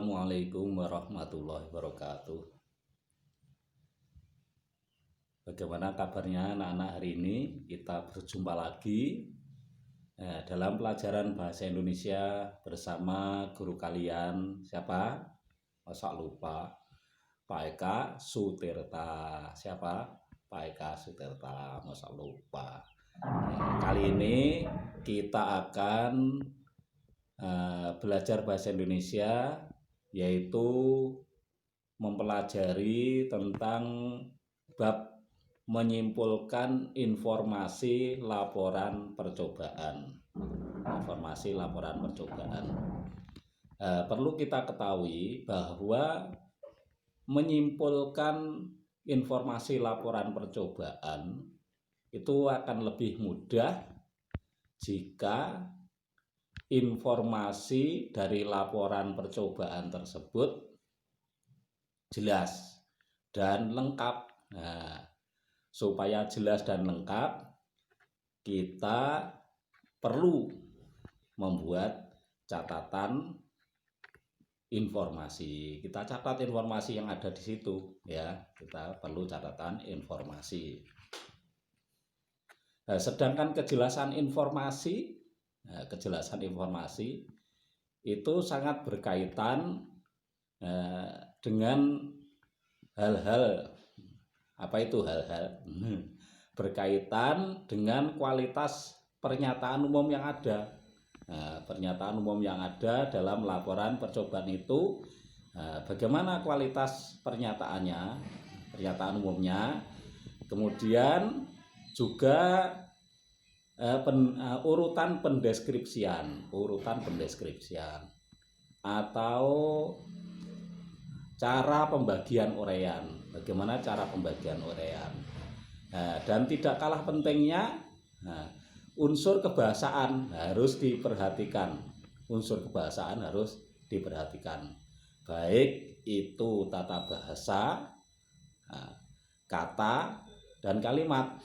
Assalamualaikum warahmatullahi wabarakatuh. Bagaimana kabarnya anak-anak hari ini? Kita berjumpa lagi dalam pelajaran bahasa Indonesia bersama guru kalian. Siapa? Masa lupa? Pak Eka Sutirta. Siapa? Pak Eka Sutirta. Masa lupa. Kali ini kita akan belajar bahasa Indonesia, yaitu mempelajari tentang bab menyimpulkan informasi laporan percobaan. Perlu kita ketahui bahwa menyimpulkan informasi laporan percobaan itu akan lebih mudah jika informasi dari laporan percobaan tersebut jelas dan lengkap. Supaya jelas dan lengkap, kita perlu membuat catatan informasi. Kita catat informasi yang ada di situ, ya. Kita perlu catatan informasi. Sedangkan kejelasan informasi itu sangat berkaitan dengan hal-hal. Apa itu hal-hal? Berkaitan dengan kualitas pernyataan umum yang ada. Pernyataan umum yang ada dalam laporan percobaan itu, bagaimana kualitas pernyataannya, pernyataan umumnya, kemudian juga urutan pendeskripsian atau cara pembagian uraian. Bagaimana cara pembagian uraian? Dan tidak kalah pentingnya, unsur kebahasaan harus diperhatikan. Baik itu tata bahasa, kata, dan kalimat.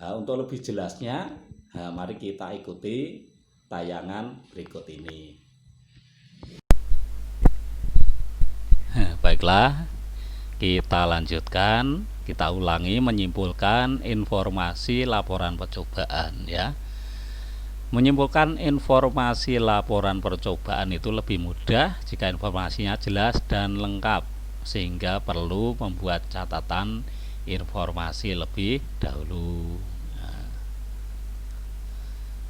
Untuk lebih jelasnya, mari kita ikuti tayangan berikut ini. Baiklah, kita lanjutkan, kita ulangi menyimpulkan informasi laporan percobaan, ya. Menyimpulkan informasi laporan percobaan itu lebih mudah jika informasinya jelas dan lengkap, sehingga perlu membuat catatan informasi lebih dahulu.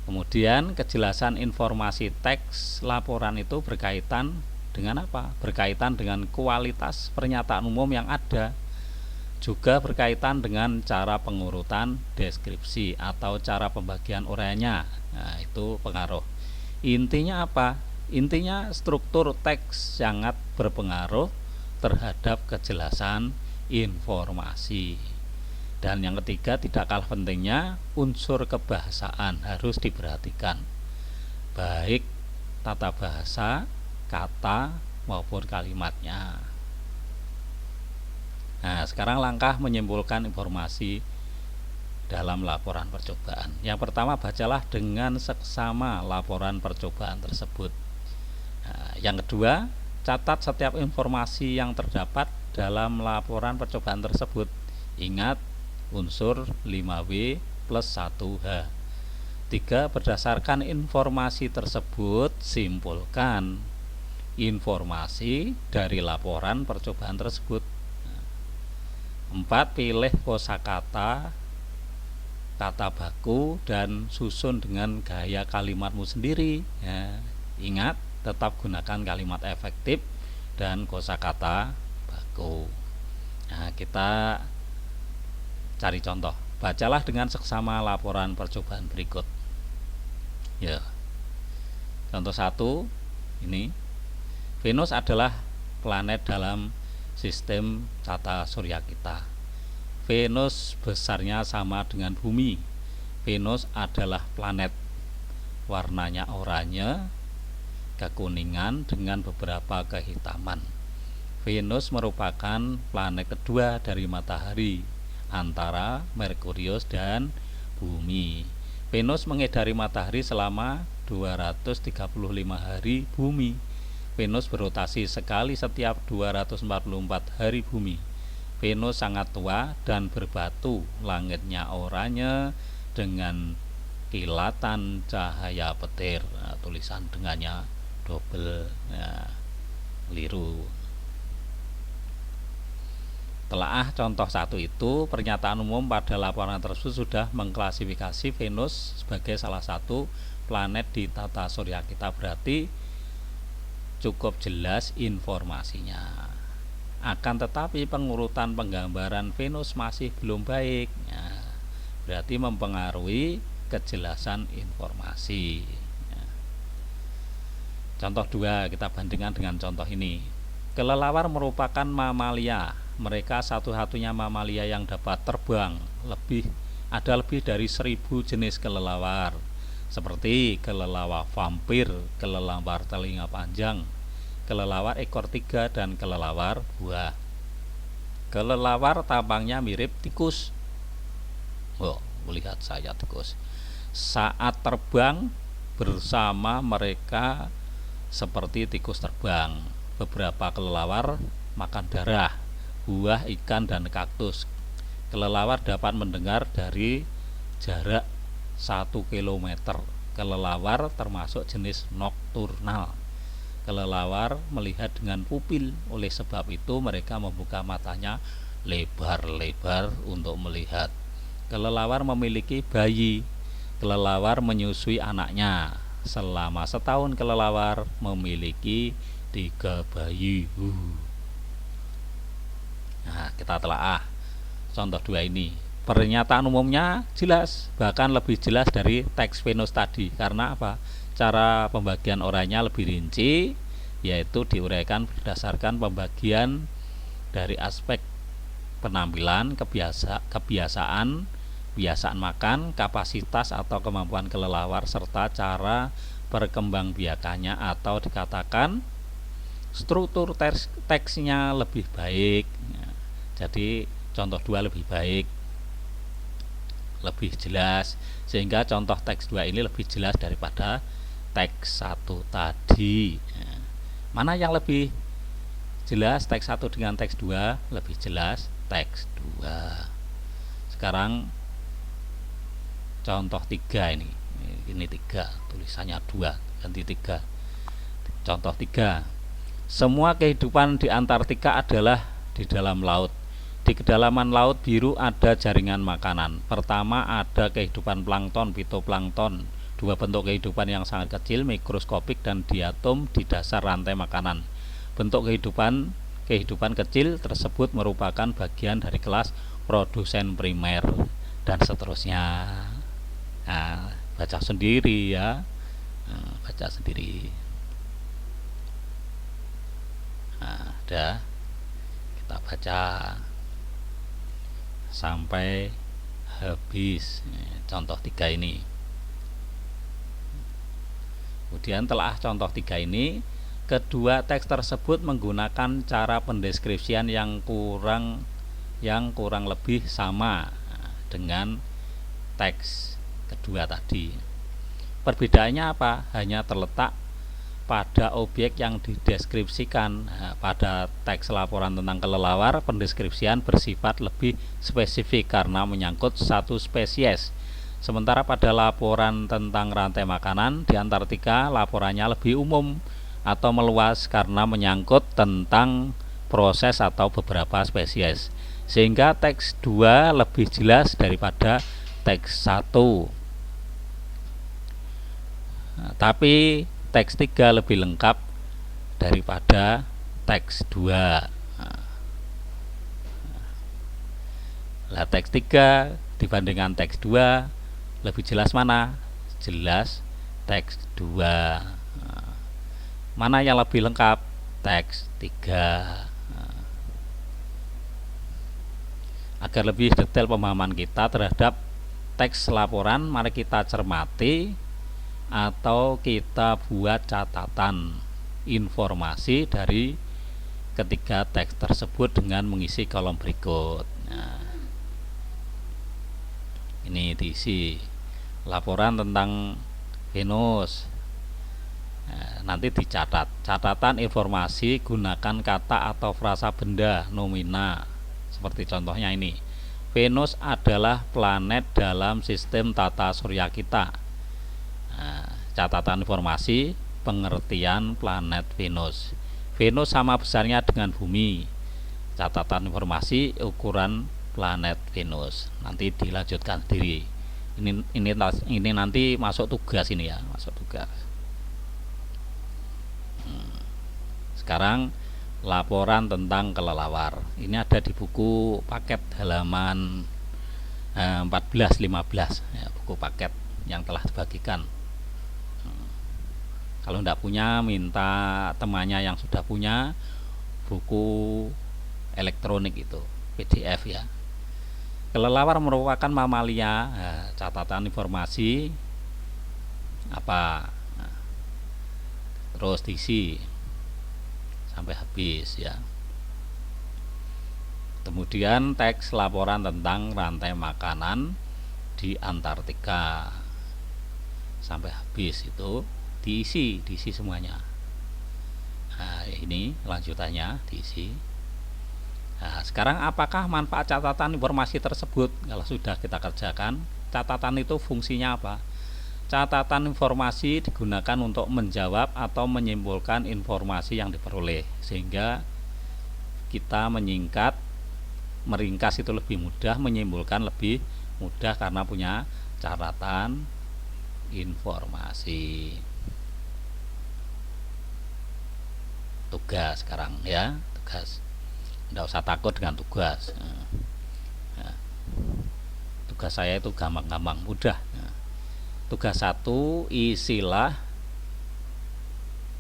Kemudian kejelasan informasi teks laporan itu berkaitan dengan apa? Berkaitan dengan kualitas pernyataan umum yang ada, juga berkaitan dengan cara pengurutan deskripsi atau cara pembagian uraiannya. Nah, itu pengaruh. Intinya apa? Intinya struktur teks sangat berpengaruh terhadap kejelasan informasi. Dan yang ketiga, tidak kalah pentingnya, unsur kebahasaan harus diperhatikan, baik tata bahasa, kata maupun kalimatnya. Nah, sekarang langkah menyimpulkan informasi dalam laporan percobaan. Yang pertama, bacalah dengan seksama laporan percobaan tersebut. Nah, yang kedua, catat setiap informasi yang terdapat dalam laporan percobaan tersebut. Ingat unsur 5W plus 1H. 3. Berdasarkan informasi tersebut, simpulkan informasi dari laporan percobaan tersebut. 4. Pilih kosakata, kata baku, dan susun dengan gaya kalimatmu sendiri, ya. Ingat, tetap gunakan kalimat efektif dan kosakata baku. Nah, kita cari contoh. Bacalah dengan seksama laporan percobaan berikut. Ya. Contoh 1 ini. Venus adalah planet dalam sistem tata surya kita. Venus besarnya sama dengan bumi. Venus adalah planet. Warnanya oranye, kekuningan dengan beberapa kehitaman. Venus merupakan planet kedua dari matahari antara Merkurius dan bumi. Venus mengedari matahari selama 235 hari bumi. Venus berotasi sekali setiap 244 hari bumi. Venus sangat tua dan berbatu, langitnya oranye dengan kilatan cahaya petir. Nah, tulisan dengannya double, nah, keliru. Telaah contoh 1 itu, pernyataan umum pada laporan tersebut sudah mengklasifikasi Venus sebagai salah satu planet di tata surya kita, berarti cukup jelas informasinya. Akan tetapi pengurutan penggambaran Venus masih belum baik, nah, berarti mempengaruhi kejelasan informasi. Contoh 2 kita bandingkan dengan contoh ini. Kelelawar merupakan mamalia. Mereka satu-satunya mamalia yang dapat terbang. Ada lebih dari 1000 jenis kelelawar, seperti kelelawar vampir, kelelawar telinga panjang, kelelawar ekor 3, dan kelelawar buah. Kelelawar tampangnya mirip tikus. Melihat saya tikus. Saat terbang bersama mereka seperti tikus terbang. Beberapa kelelawar makan darah, buah, ikan, dan kaktus. Kelelawar dapat mendengar dari jarak 1 km. Kelelawar termasuk jenis nokturnal. Kelelawar melihat dengan pupil, oleh sebab itu mereka membuka matanya lebar-lebar untuk melihat. Kelelawar memiliki bayi. Kelelawar menyusui anaknya. Selama setahun kelelawar memiliki 3 bayi. Nah, kita telaah contoh 2 ini. Pernyataan umumnya jelas, bahkan lebih jelas dari teks Venus tadi. Karena apa? Cara pembagian orangnya lebih rinci, yaitu diuraikan berdasarkan pembagian dari aspek penampilan, kebiasaan makan, kapasitas atau kemampuan kelelawar, serta cara perkembangbiakannya, atau dikatakan struktur teksnya lebih baik. Jadi contoh 2 lebih baik, lebih jelas, sehingga contoh teks 2 ini lebih jelas daripada teks 1 tadi. Mana yang lebih jelas, teks 1 dengan teks 2? Lebih jelas teks 2. Sekarang contoh 3 ini 3, tulisannya 2 ganti 3. Contoh 3, semua kehidupan di Antartika adalah di dalam laut. Di kedalaman laut biru ada jaringan makanan. Pertama ada kehidupan plankton, fitoplankton, 2 bentuk kehidupan yang sangat kecil, mikroskopik dan diatom di dasar rantai makanan. Bentuk kehidupan kecil tersebut merupakan bagian dari kelas produsen primer, dan seterusnya. Nah, baca sendiri ya. Baca sendiri. Nah, udah kita baca sampai habis contoh 3 ini. Kemudian telah contoh 3 ini, kedua teks tersebut menggunakan cara pendeskripsian yang kurang lebih sama dengan teks kedua tadi. Perbedaannya apa? Hanya terletak pada objek yang dideskripsikan. Pada teks laporan tentang kelelawar, pendeskripsian bersifat lebih spesifik karena menyangkut satu spesies. Sementara pada laporan tentang rantai makanan di Antartika, laporannya lebih umum atau meluas karena menyangkut tentang proses atau beberapa spesies. Sehingga teks 2 lebih jelas daripada teks 1. Tapi teks 3 lebih lengkap daripada teks 2. Nah, teks 3 dibandingkan teks 2 lebih jelas mana? Jelas teks 2. Mana yang lebih lengkap? Teks 3. Agar lebih detail pemahaman kita terhadap teks laporan, mari kita cermati atau kita buat catatan informasi dari ketiga teks tersebut dengan mengisi kolom berikut. Nah, ini diisi laporan tentang Venus. Nanti dicatat. Catatan informasi gunakan kata atau frasa benda nomina. Seperti contohnya ini. Venus adalah planet dalam sistem tata surya kita. Catatan informasi pengertian planet Venus. Venus sama besarnya dengan bumi. Catatan informasi ukuran planet Venus. Nanti dilanjutkan sendiri. Ini nanti masuk tugas ini ya, masuk tugas. Sekarang laporan tentang kelelawar. Ini ada di buku paket halaman 14-15 ya, buku paket yang telah dibagikan. Kalau tidak punya, minta temannya yang sudah punya buku elektronik itu, PDF ya. Kelelawar merupakan mamalia. Catatan informasi apa? Terus diisi sampai habis ya. Kemudian teks laporan tentang rantai makanan di Antartika sampai habis itu diisi semuanya. Nah, ini lanjutannya diisi. Nah, sekarang apakah manfaat catatan informasi tersebut? Kalau sudah kita kerjakan, catatan itu fungsinya apa? Catatan informasi digunakan untuk menjawab atau menyimpulkan informasi yang diperoleh, sehingga kita meringkas itu lebih mudah, menyimpulkan lebih mudah karena punya catatan informasi. Tugas sekarang ya, tugas. Tidak usah takut dengan tugas. Tugas saya itu gampang-gampang, mudah. Tugas 1, isilah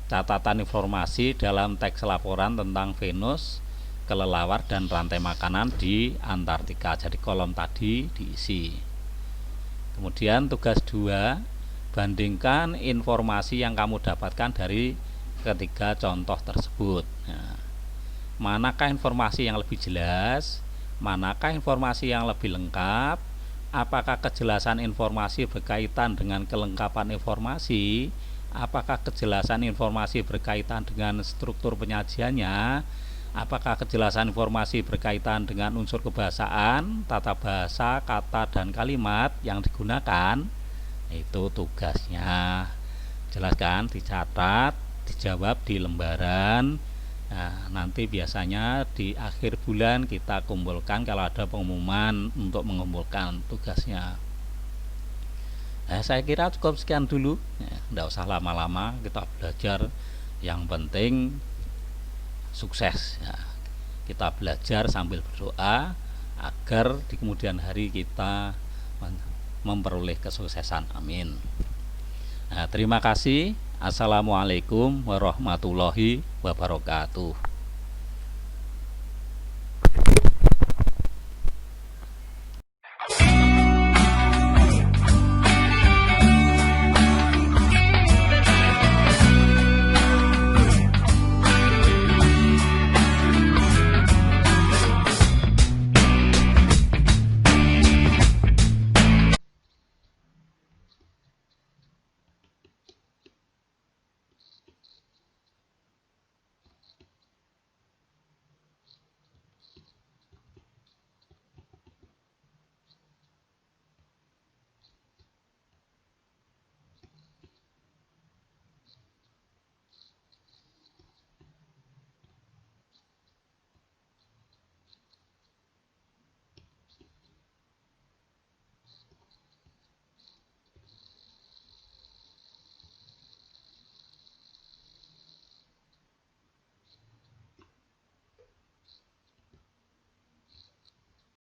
catatan informasi dalam teks laporan tentang Venus, kelelawar, dan rantai makanan di Antartika. Jadi kolom tadi diisi. Kemudian tugas 2, bandingkan informasi yang kamu dapatkan dari ketiga contoh tersebut. Manakah informasi yang lebih jelas? Manakah informasi yang lebih lengkap? Apakah kejelasan informasi berkaitan dengan kelengkapan informasi? Apakah kejelasan informasi berkaitan dengan struktur penyajiannya? Apakah kejelasan informasi berkaitan dengan unsur kebahasaan, tata bahasa, kata, dan kalimat yang digunakan? Itu tugasnya. Jelaskan, dicatat, dijawab di lembaran. Nah, nanti biasanya di akhir bulan kita kumpulkan kalau ada pengumuman untuk mengumpulkan tugasnya. Saya kira cukup sekian dulu. Tidak usah lama-lama, kita belajar. Yang penting sukses. Kita belajar sambil berdoa agar di kemudian hari kita memperoleh kesuksesan. Amin. Terima kasih. Assalamualaikum warahmatullahi wabarakatuh.